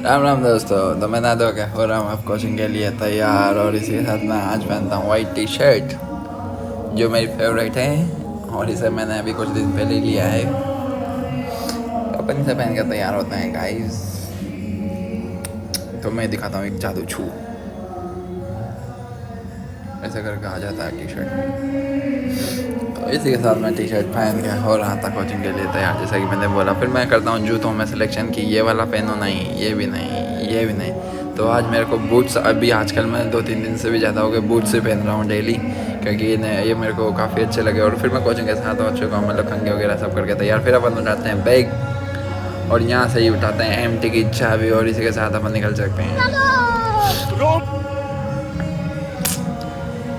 राम राम दोस्तों। तो मैं ना दो क्या हो रहा हूँ अब कोचिंग के लिए तैयार, और इसी के साथ मैं आज पहनता हूँ वाइट टी शर्ट जो मेरी फेवरेट है, और इसे मैंने अभी कुछ दिन पहले ही लिया है। अपन इसे पहन कर तैयार होते हैं गाइस। तो मैं दिखाता हूँ एक जादू छू, ऐसे करके आ जाता है टी शर्ट में। तो इसी के साथ मैं टी शर्ट पहन के हो रहा था कोचिंग के लिए तैयार, जैसा कि मैंने बोला। फिर मैं करता हूँ जूतों में सिलेक्शन की, ये वाला पहनो, नहीं ये भी नहीं, ये भी नहीं। तो आज मेरे को बूट्स, अभी आजकल मैं 2-3 दिन से भी ज़्यादा हो गए बूट्स से पहन रहा हूँ डेली, क्योंकि ये मेरे को काफ़ी अच्छे लगे। और फिर मैं कोचिंग के साथ हो चुका हूँ, मतलब कंगे वगैरह सब करके तैयार। फिर अपन उठाते हैं बैग, और यहाँ से ही उठाते हैं एमटी की चाबी, और इसी के साथ अपन निकल सकते हैं।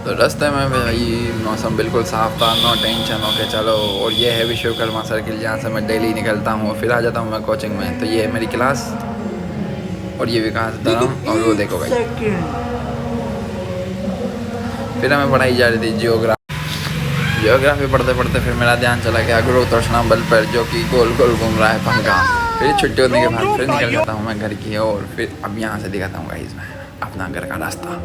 तो रास्ते में भाई मौसम बिल्कुल साफ़ था, नो टेंशन, ओके चलो। और ये है विश्वकर्मा सर्किल, जहाँ से मैं डेली निकलता हूँ और फिर आ जाता हूँ मैं कोचिंग में। तो ये है मेरी क्लास, और ये विकास धर्म, और वो देखो भाई। फिर हमें पढ़ाई जा रही थी जियोग्राफी पढ़ते पढ़ते फिर मेरा ध्यान चला गया गुरुत्वाकर्षण बल पर, जो कि गोल गोल घूम रहा है पंखा। फिर छुट्टी होने के बाद फिर निकल जाता हूँ मैं घर की ओर। फिर अब यहाँ से दिखाता हूँ गाइस मैं अपना घर का रास्ता।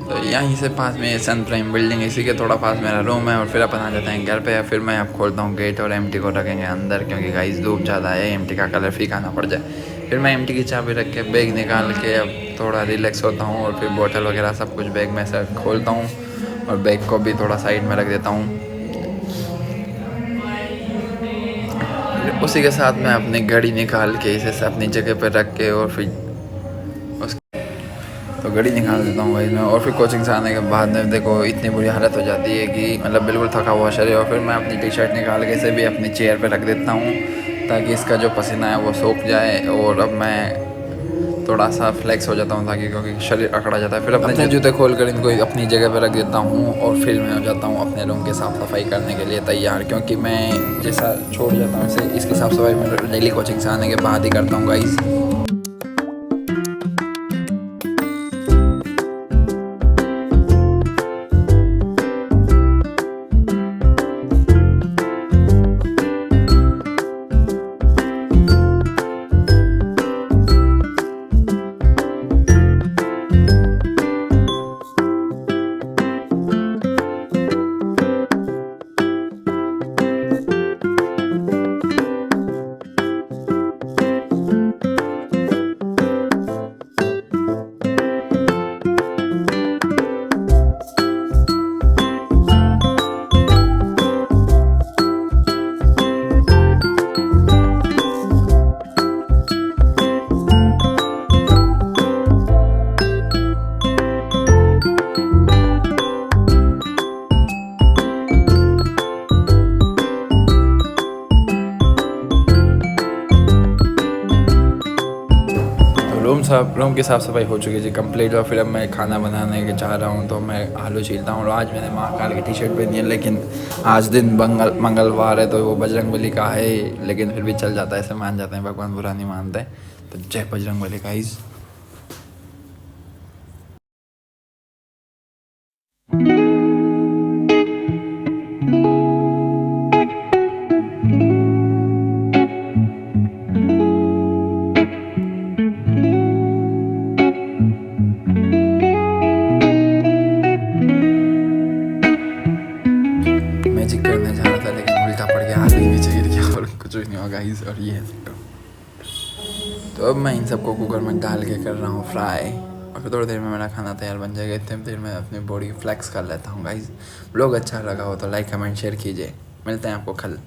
तो यहीं से पास में सन प्राइम बिल्डिंग, इसी के थोड़ा पास मेरा रूम है। और फिर अपन आ जाते हैं घर पे। फिर मैं अब खोलता हूँ गेट, और एमटी को रखेंगे अंदर, क्योंकि गाइस धूप ज़्यादा है, एमटी का कलर फीका ना पड़ जाए। फिर मैं एमटी की चाबी रख के बैग निकाल के अब थोड़ा रिलैक्स होता हूँ, और फिर बोतल वगैरह सब कुछ बैग में से खोलता हूँ, और बैग को भी थोड़ा साइड में रख देता हूँ। उसी के साथ मैं अपनी घड़ी निकाल के इसे अपनी जगह पर रख के, और फिर तो घड़ी निकाल देता हूँ भाई मैं। और फिर कोचिंग से आने के बाद में देखो इतनी बुरी हालत हो जाती है कि मतलब बिल्कुल थका हुआ शरीर। और फिर मैं अपनी टी शर्ट निकाल के इसे भी अपनी चेयर पे रख देता हूँ, ताकि इसका जो पसीना है वो सूख जाए। और अब मैं थोड़ा सा फ्लेक्स हो जाता हूँ, ताकि क्योंकि शरीर अकड़ा जाता है। फिर अपने जूते खोल कर इनको अपनी जगह पर रख देता हूँ, और फिर मैं हो जाता हूँ अपने रूम की साफ़ सफाई करने के लिए तैयार, क्योंकि मैं जैसा छोड़ जाता हूँ इसे, इसकी साफ़ सफाई मैं डेली कोचिंग से आने के बाद ही करता हूँ गाइस। रूम की साफ़ सफाई हो चुकी है जी कंप्लीट। और फिर अब मैं खाना बनाने के चाह रहा हूँ, तो मैं आलू छीलता हूँ। और आज मैंने महाकाल की टी शर्ट पहनी है, लेकिन आज दिन मंगलवार है, तो वो बजरंगबली का है, लेकिन फिर भी चल जाता है, ऐसे मान जाते हैं, भगवान बुरा नहीं मानते। तो जय बजरंगबली गाइस। मैजिक करने जा रहा था, लेकिन उल्टा पड़ गया, आलू ही नीचे गिर गया, और कुछ भी नहीं हुआ गाइस। और ये है तो अब मैं इन सबको कुकर में डाल के कर रहा हूँ फ्राई, और फिर थोड़ी देर में मेरा खाना तैयार बन जाएगा। इतनी देर में अपनी बॉडी फ्लेक्स कर लेता हूँ गाइस। ब्लॉग अच्छा लगा हो तो लाइक कमेंट शेयर कीजिए। मिलते हैं आपको कल।